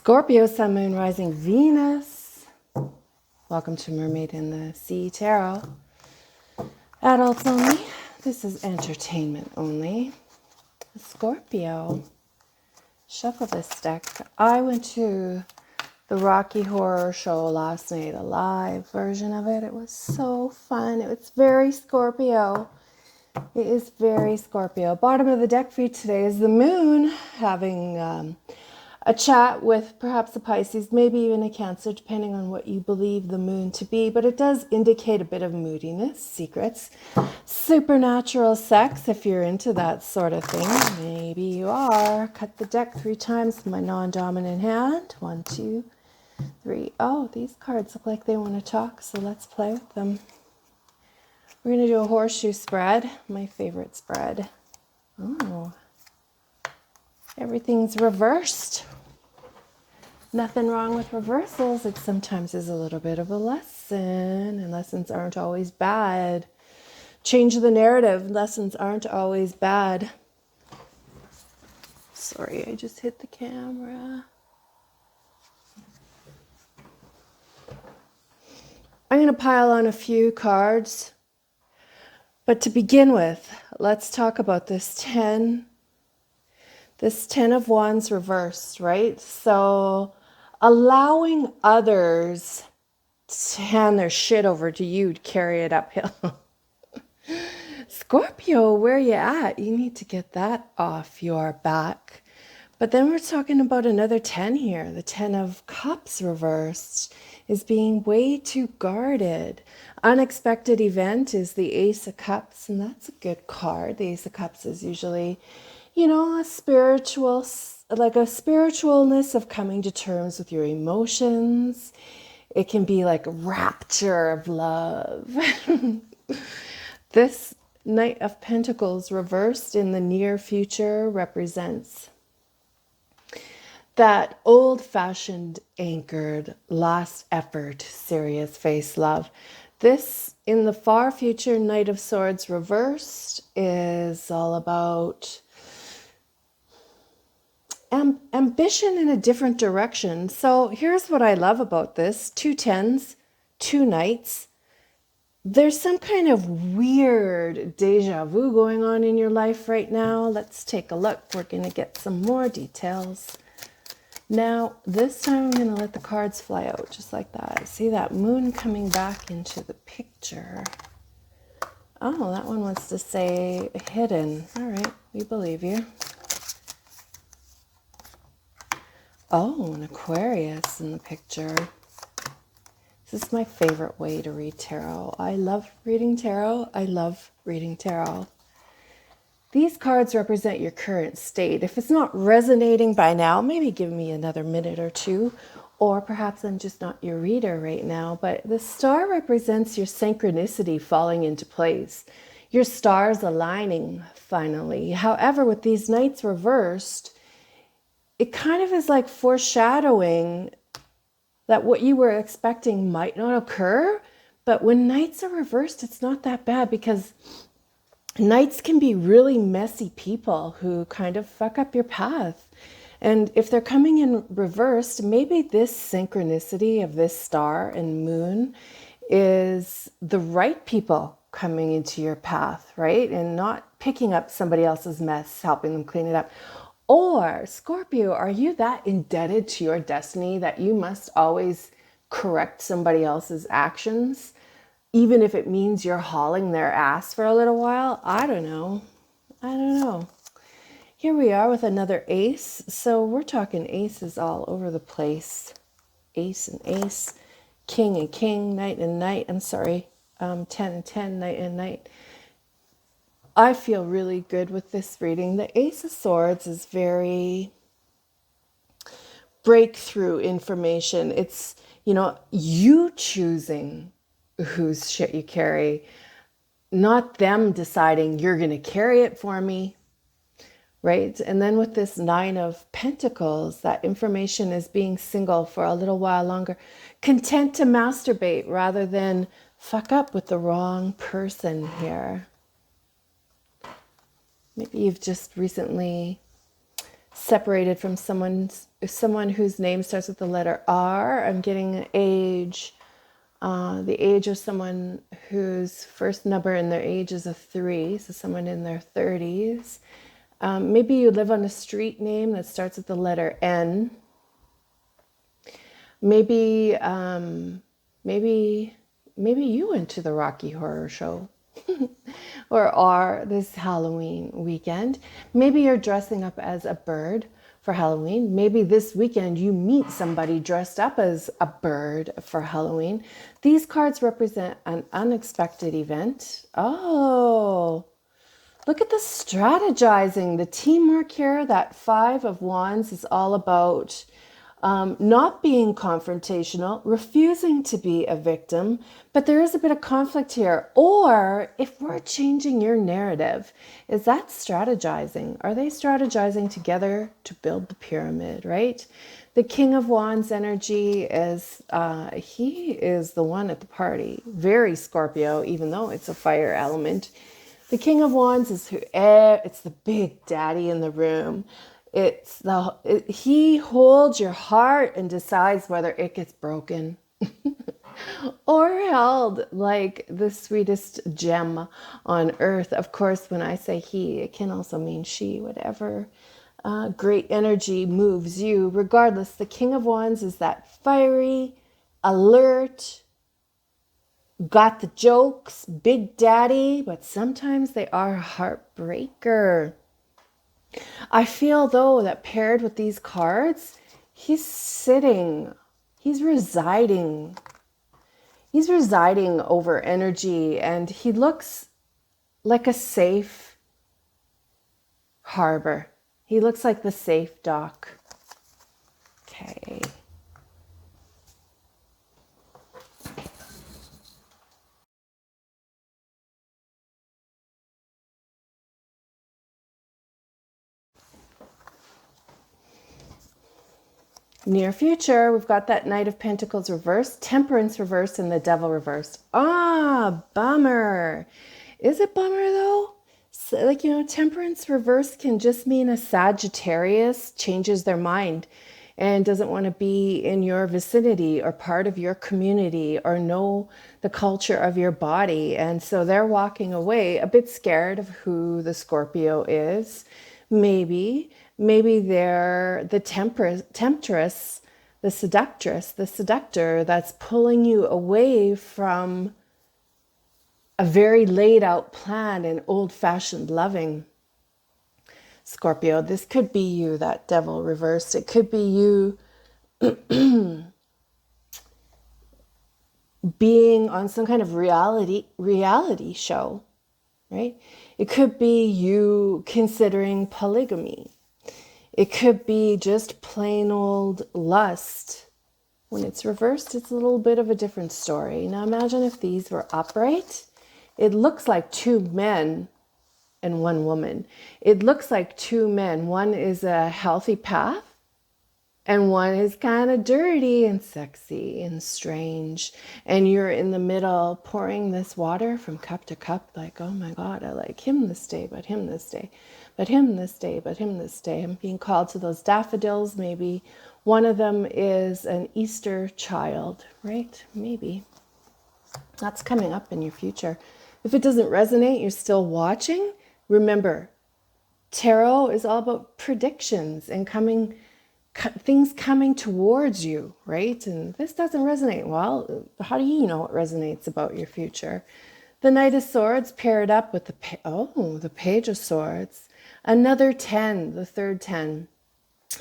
Scorpio, Sun, Moon, Rising, Venus. Welcome to Mermaid in the Sea Tarot. Adults only. This is entertainment only. Scorpio. Shuffle this deck. I went to the Rocky Horror Show last night, a live version of it. It was so fun. It's very Scorpio. It is very Scorpio. Bottom of the deck for you today is the moon having a chat with perhaps a Pisces, maybe even a Cancer, depending on what you believe the moon to be. But it does indicate a bit of moodiness, secrets, supernatural sex, if you're into that sort of thing. Maybe you are. Cut the deck 3 times with my non-dominant hand. 1, 2, 3. Oh, these cards look like they want to talk, so let's play with them. We're going to do a horseshoe spread, my favorite spread. Oh, everything's reversed. Nothing wrong with reversals. It sometimes is a little bit of a lesson, and lessons aren't always bad. Change the narrative. Lessons aren't always bad. Sorry, I just hit the camera. I'm going to pile on a few cards. But to begin with, let's talk about this 10 of Wands reversed, right? So allowing others to hand their shit over to you to carry it uphill. Scorpio, where you at? You need to get that off your back. But then we're talking about another 10 here. The 10 of Cups reversed is being way too guarded. Unexpected event is the Ace of Cups, and that's a good card. The Ace of Cups is usually, you know, a spiritual, like a spiritualness of coming to terms with your emotions. It can be like rapture of love. This Knight of Pentacles reversed in the near future represents that old-fashioned, anchored, last effort, serious face love. This, in the far future, Knight of Swords reversed, is all about ambition in a different direction. So here's what I love about this. 2 10s, 2 knights. There's some kind of weird deja vu going on in your life right now. Let's take a look. We're going to get some more details. Now, this time I'm going to let the cards fly out just like that. See that moon coming back into the picture. Oh, that one wants to say hidden. All right, we believe you. Oh, an Aquarius in the picture. This is my favorite way to read tarot. I love reading tarot. I love reading tarot. These cards represent your current state. If it's not resonating by now, maybe give me another minute or two, or perhaps I'm just not your reader right now, but the star represents your synchronicity falling into place, your stars aligning finally. However, with these knights reversed, it kind of is like foreshadowing that what you were expecting might not occur, but when knights are reversed, it's not that bad because knights can be really messy people who kind of fuck up your path. And if they're coming in reversed, maybe this synchronicity of this star and moon is the right people coming into your path, right? And not picking up somebody else's mess, helping them clean it up. Or, Scorpio, are you that indebted to your destiny that you must always correct somebody else's actions? Even if it means you're hauling their ass for a little while? I don't know. Here we are with another ace. So we're talking aces all over the place. Ace and ace, king and king, knight and knight. I'm sorry, 10 and 10, knight and knight. I feel really good with this reading. The Ace of Swords is very breakthrough information. It's, you know, you choosing whose shit you carry, not them deciding you're going to carry it for me, right? And then with this 9 of Pentacles, that information is being single for a little while longer, content to masturbate rather than fuck up with the wrong person here. Maybe you've just recently separated from someone whose name starts with the letter R. I'm getting an age, the age of someone whose first number in their age is a 3, so someone in their 30s. Maybe you live on a street name that starts with the letter N. Maybe you went to the Rocky Horror Show or are this Halloween weekend. Maybe you're dressing up as a bird for Halloween. Maybe this weekend you meet somebody dressed up as a bird for Halloween. These cards represent an unexpected event. Oh, look at the strategizing, the teamwork here. That 5 of Wands is all about not being confrontational, refusing to be a victim, but there is a bit of conflict here. Or if we're changing your narrative, is that strategizing? Are they strategizing together to build the pyramid, right? The King of Wands energy is, he is the one at the party. Very Scorpio, even though it's a fire element. The King of Wands is it's the big daddy in the room. He holds your heart and decides whether it gets broken or held like the sweetest gem on earth. Of course, when I say he, it can also mean she, whatever great energy moves you. Regardless, the King of Wands is that fiery, alert, got the jokes, big daddy, but sometimes they are a heartbreaker. I feel, though, that paired with these cards, he's sitting, he's residing over energy, and he looks like a safe harbor. He looks like the safe dock. Okay. Near future, we've got that Knight of Pentacles reversed, Temperance reversed, and the Devil reversed. Ah, bummer. Is it bummer though? So, like, Temperance reversed can just mean a Sagittarius changes their mind and doesn't want to be in your vicinity or part of your community or know the culture of your body. And so they're walking away a bit scared of who the Scorpio is. Maybe they're the temptress, the seductress, the seductor that's pulling you away from a very laid out plan and old-fashioned loving. Scorpio, this could be you, that Devil reversed. It could be you being on some kind of reality show, right? It could be you considering polygamy. It could be just plain old lust. When it's reversed, it's a little bit of a different story. Now imagine if these were upright. It looks like 2 men and 1 woman. It looks like 2 men. One is a healthy path and one is kind of dirty and sexy and strange. And you're in the middle pouring this water from cup to cup like, oh my God, I like him this day, but him this day, but him this day, but him this day. I'm being called to those daffodils. Maybe one of them is an Easter child, right? Maybe. That's coming up in your future. If it doesn't resonate, you're still watching. Remember, tarot is all about predictions and things coming towards you, right? And this doesn't resonate. Well, how do you know what resonates about your future? The Knight of Swords paired up with the Page of Swords. Another 10, the third 10.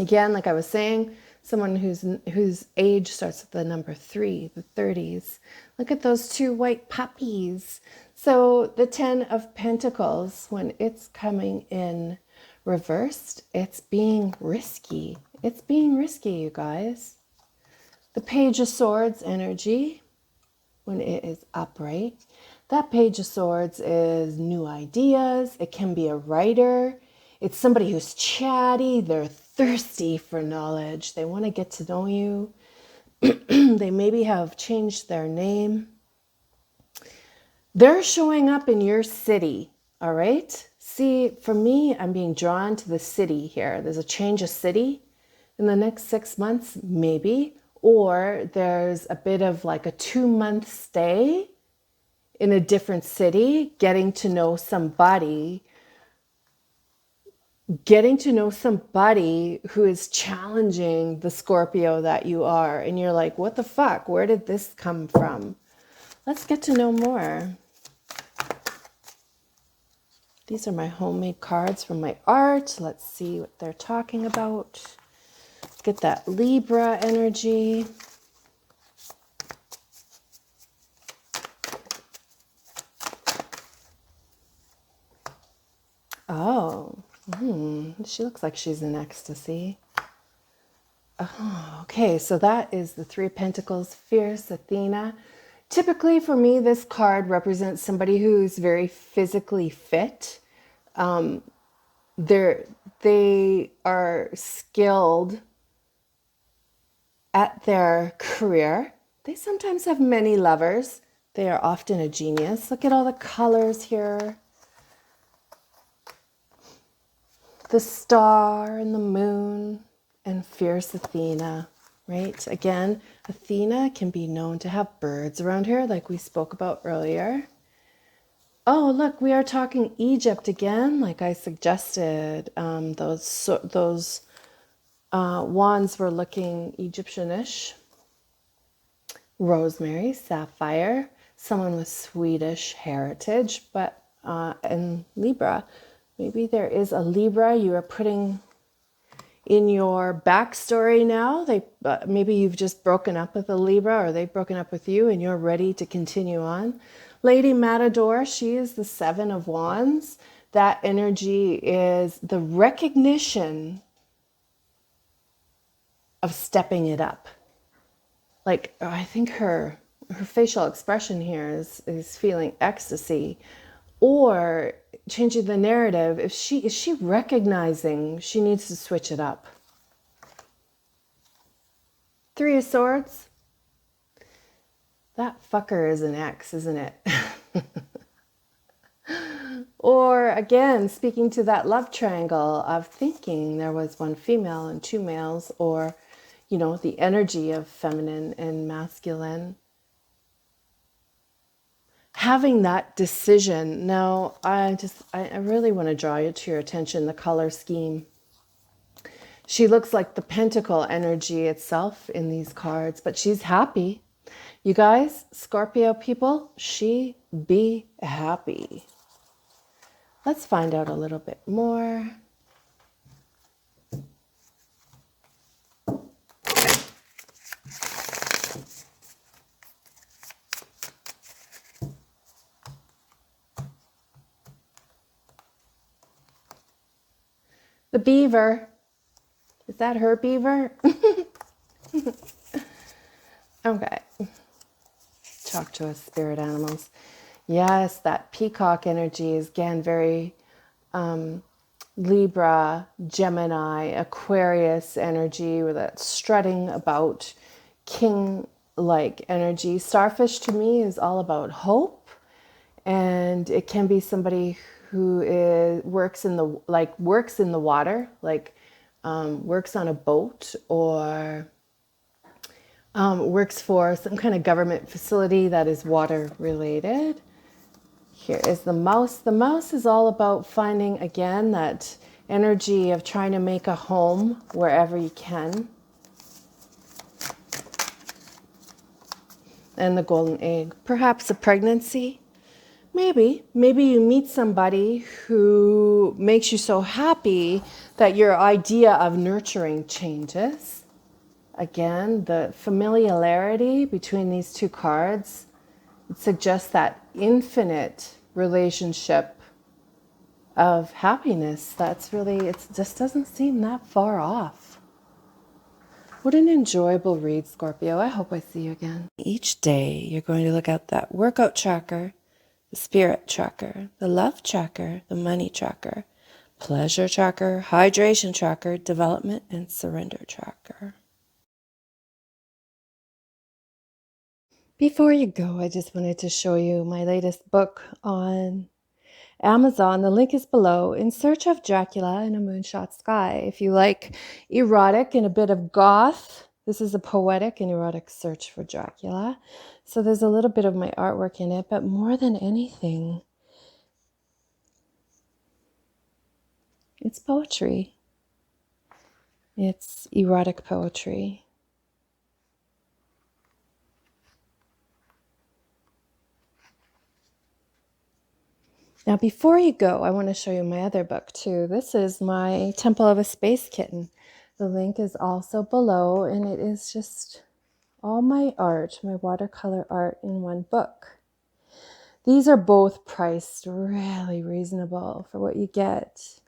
Again, like I was saying, someone whose age starts with the number 3, the 30s. Look at those 2 white puppies. So the 10 of Pentacles, when it's coming in reversed, it's being risky. It's being risky, you guys. The Page of Swords energy, when it is upright, that Page of Swords is new ideas. It can be a writer. It's somebody who's chatty. They're thirsty for knowledge. They want to get to know you. They maybe have changed their name. They're showing up in your city, all right? See, for me, I'm being drawn to the city here. There's a change of city in the next 6 months, maybe, or there's a bit of like a 2-month stay in a different city, getting to know somebody who is challenging the Scorpio that you are. And you're like, what the fuck? Where did this come from? Let's get to know more. These are my homemade cards from my art. Let's see what they're talking about. Get that Libra energy. Oh, she looks like she's in ecstasy. Oh, okay, so that is the Three of Pentacles, Fierce Athena. Typically for me, this card represents somebody who's very physically fit. They are skilled at their career. They sometimes have many lovers. They are often a genius. Look at all the colors here. The star and the moon and fierce Athena, right? Again, Athena can be known to have birds around here like we spoke about earlier. Oh, look, we are talking Egypt again, like I suggested. Those wands were looking Egyptianish. Rosemary, sapphire, someone with Swedish heritage, but in Libra, maybe there is a Libra you are putting in your backstory now. Maybe you've just broken up with a Libra, or they've broken up with you and you're ready to continue on. Lady Matador, she is the Seven of Wands. That energy is the recognition of stepping it up. Like, I think her facial expression here is feeling ecstasy, or changing the narrative. Is she recognizing she needs to switch it up? Three of Swords. That fucker is an ex, isn't it? Or again, speaking to that love triangle of thinking there was one female and two males, or, you know, the energy of feminine and masculine. Having that decision. Now, I really want to draw you to your attention, the color scheme. She looks like the pentacle energy itself in these cards, but she's happy. You guys, Scorpio people, she be happy. Let's find out a little bit more. The beaver. Is that her beaver? Okay. Talk to us, spirit animals. Yes, that peacock energy is again very Libra, Gemini, Aquarius energy, with that strutting about, king-like energy. Starfish to me is all about hope, and it can be somebody who works in the water, like works on a boat, or works for some kind of government facility that is water related. Here is the mouse. The mouse is all about finding, again, that energy of trying to make a home wherever you can. And the golden egg. Perhaps a pregnancy. Maybe you meet somebody who makes you so happy that your idea of nurturing changes. Again, the familiarity between these two cards, it suggests that infinite relationship of happiness. That's really, it just doesn't seem that far off. What an enjoyable read, Scorpio. I hope I see you again. Each day, you're going to look at that workout tracker, the spirit tracker, the love tracker, the money tracker, pleasure tracker, hydration tracker, development and surrender tracker. Before you go, I just wanted to show you my latest book on Amazon. The link is below. In Search of Dracula in a Moonshot Sky. If you like erotic and a bit of goth, this is a poetic and erotic search for Dracula. So there's a little bit of my artwork in it, but more than anything, it's poetry. It's erotic poetry. Now, before you go, I want to show you my other book too. This is my Temple of a Space Kitten. The link is also below, and it is just all my art, my watercolor art in one book. These are both priced really reasonable for what you get.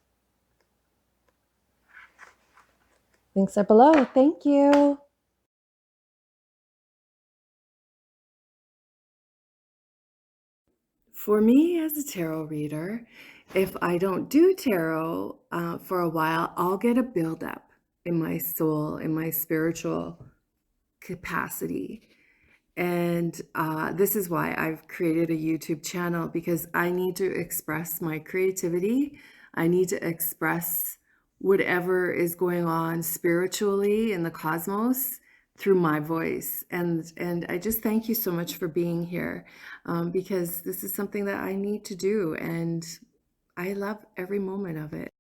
Links are below. Thank you. For me as a tarot reader, if I don't do tarot for a while, I'll get a buildup in my soul, in my spiritual capacity. And this is why I've created a YouTube channel, because I need to express my creativity. I need to express whatever is going on spiritually in the cosmos through my voice. And I just thank you so much for being here, because this is something that I need to do, and I love every moment of it.